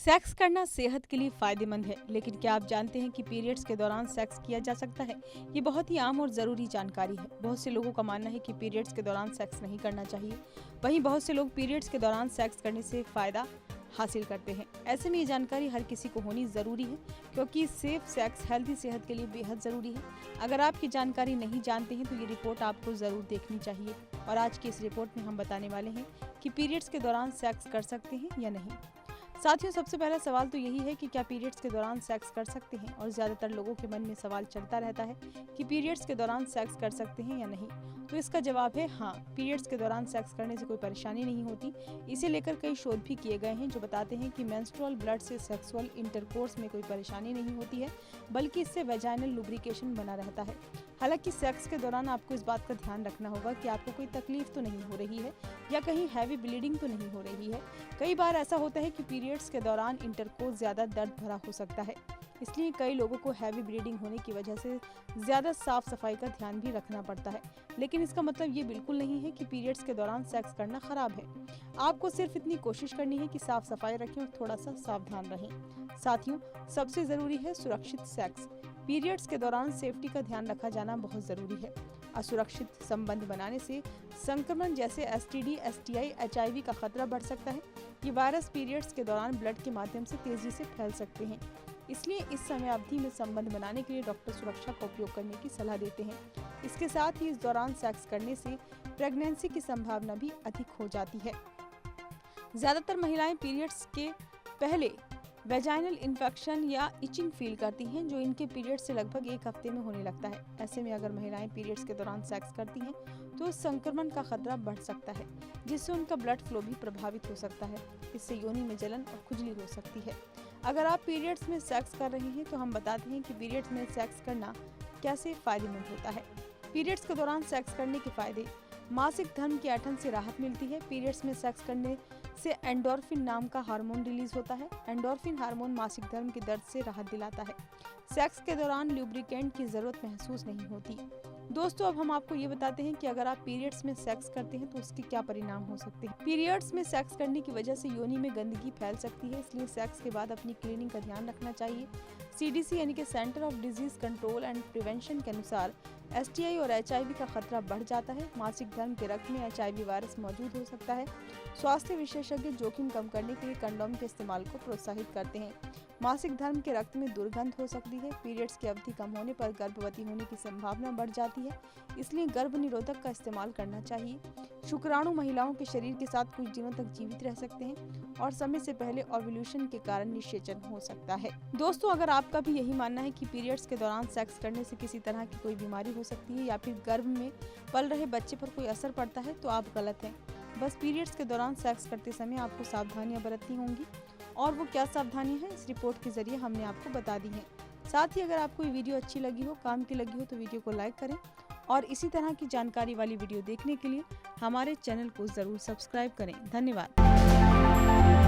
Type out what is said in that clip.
Sex करना सेहत के लिए फायदेमंद है, लेकिन क्या आप जानते हैं कि पीरियड्स के दौरान सेक्स किया जा सकता है? ये बहुत ही आम और ज़रूरी जानकारी है। बहुत से लोगों का मानना है कि पीरियड्स के दौरान सेक्स नहीं करना चाहिए। वहीं बहुत से लोग पीरियड्स के दौरान सेक्स करने से फ़ायदा हासिल करते हैं। ऐसे में ये जानकारी हर किसी को होनी ज़रूरी है, क्योंकि सेफ सेक्स हेल्थी सेहत के लिए बेहद ज़रूरी है। अगर आप ये जानकारी नहीं जानते हैं तो ये रिपोर्ट आपको ज़रूर देखनी चाहिए। और आज की इस रिपोर्ट में हम बताने वाले हैं कि पीरियड्स के दौरान सेक्स कर सकते हैं या नहीं। साथियों, सबसे पहला सवाल तो यही है कि क्या पीरियड्स के दौरान सेक्स कर सकते हैं, और ज़्यादातर लोगों के मन में सवाल चलता रहता है कि पीरियड्स के दौरान सेक्स कर सकते हैं या नहीं। तो इसका जवाब है हाँ, पीरियड्स के दौरान सेक्स करने से कोई परेशानी नहीं होती। इसे लेकर कई शोध भी किए गए हैं जो बताते हैं कि मेंस्ट्रुअल ब्लड से सेक्सुअल इंटरकोर्स में कोई परेशानी नहीं होती है, बल्कि इससे वेजाइनल लुब्रिकेशन बना रहता है। हालांकि सेक्स के दौरान आपको इस बात का ध्यान रखना होगा कि आपको कोई तकलीफ तो नहीं हो रही है या कहीं हैवी ब्लीडिंग तो नहीं हो रही है। कई बार ऐसा होता है कि पीरियड्स के दौरान इंटरकोर्स ज़्यादा दर्द भरा हो सकता है, इसलिए कई लोगों को हैवी ब्लीडिंग होने की वजह से ज़्यादा साफ सफाई का ध्यान भी रखना पड़ता है। लेकिन इसका मतलब ये बिल्कुल नहीं है कि पीरियड्स के दौरान सेक्स करना खराब है। आपको सिर्फ इतनी कोशिश करनी है कि साफ सफाई रखें और थोड़ा सा सावधान रहें। साथियों, सबसे ज़रूरी है सुरक्षित सेक्स। पीरियड्स के दौरान सेफ्टी का ध्यान रखा जाना बहुत ज़रूरी है। असुरक्षित संबंध बनाने से संक्रमण जैसे STD, STI, HIV का खतरा बढ़ सकता है। ये वायरस पीरियड्स के दौरान ब्लड के माध्यम से तेजी से फैल सकते हैं। इसलिए इस समय अवधि में संबंध बनाने के लिए डॉक्टर सुरक्षा का उपयोग करने की सलाह देते हैं। इसके साथ ही इस दौरान सेक्स करने से प्रेगनेंसी की संभावना भी अधिक हो जाती है। ज़्यादातर महिलाएं पीरियड्स के पहले वेजाइनल इन्फेक्शन या इचिंग फील करती हैं, जो इनके पीरियड्स से लगभग 1 हफ्ते में होने लगता है। ऐसे में अगर महिलाएं पीरियड्स के दौरान सेक्स करती हैं तो संक्रमण का खतरा बढ़ सकता है, जिससे उनका ब्लड फ्लो भी प्रभावित हो सकता है। इससे योनि में जलन और खुजली हो सकती है। अगर आप पीरियड्स में सेक्स कर रहे हैं तो हम बताते हैं कि पीरियड्स में सेक्स करना कैसे फायदेमंद होता है। पीरियड्स के दौरान सेक्स करने के फायदे: मासिक धर्म की ऐंठन से राहत मिलती है। पीरियड्स में सेक्स करने से एंडोर्फिन नाम का हार्मोन रिलीज होता है। एंडोर्फिन हार्मोन मासिक धर्म के दर्द से राहत दिलाता है। सेक्स के दौरान ल्यूब्रिकेंट की जरूरत महसूस नहीं होती। दोस्तों, अब हम आपको ये बताते हैं कि अगर आप पीरियड्स में सेक्स करते हैं तो उसके क्या परिणाम हो सकते हैं। पीरियड्स में सेक्स करने की वजह से योनि में गंदगी फैल सकती है, इसलिए सेक्स के बाद अपनी क्लीनिंग का ध्यान रखना चाहिए। CDC यानी कि centre of disease control and prevention के अनुसार STI और HIV का खतरा बढ़ जाता है। मासिक धर्म के रक्त में HIV वायरस मौजूद हो सकता है। स्वास्थ्य विशेषज्ञ जोखिम कम करने के लिए कंडोम के इस्तेमाल को प्रोत्साहित करते हैं। मासिक धर्म के रक्त में दुर्गंध हो सकती है। पीरियड्स की अवधि कम होने पर गर्भवती होने की संभावना बढ़ जाती है, इसलिए गर्भ निरोधक का इस्तेमाल करना चाहिए। शुक्राणु महिलाओं के शरीर के साथ कुछ दिनों तक जीवित रह सकते हैं और समय से पहले ओव्यूलेशन के कारण निषेचन हो सकता है। दोस्तों, अगर आपका भी यही मानना है कि पीरियड्स के दौरान सेक्स करने से किसी तरह की कोई बीमारी हो सकती है या फिर गर्भ में पल रहे बच्चे पर कोई असर पड़ता है, तो आप गलत हैं। बस पीरियड्स के दौरान सेक्स करते समय आपको सावधानियां बरतनी होंगी, और वो क्या सावधानियां हैं इस रिपोर्ट के जरिए हमने आपको बता दी हैं। साथ ही अगर आपको ये वीडियो अच्छी लगी हो, काम की लगी हो, तो वीडियो को लाइक करें और इसी तरह की जानकारी वाली वीडियो देखने के लिए हमारे चैनल को ज़रूर सब्सक्राइब करें। धन्यवाद।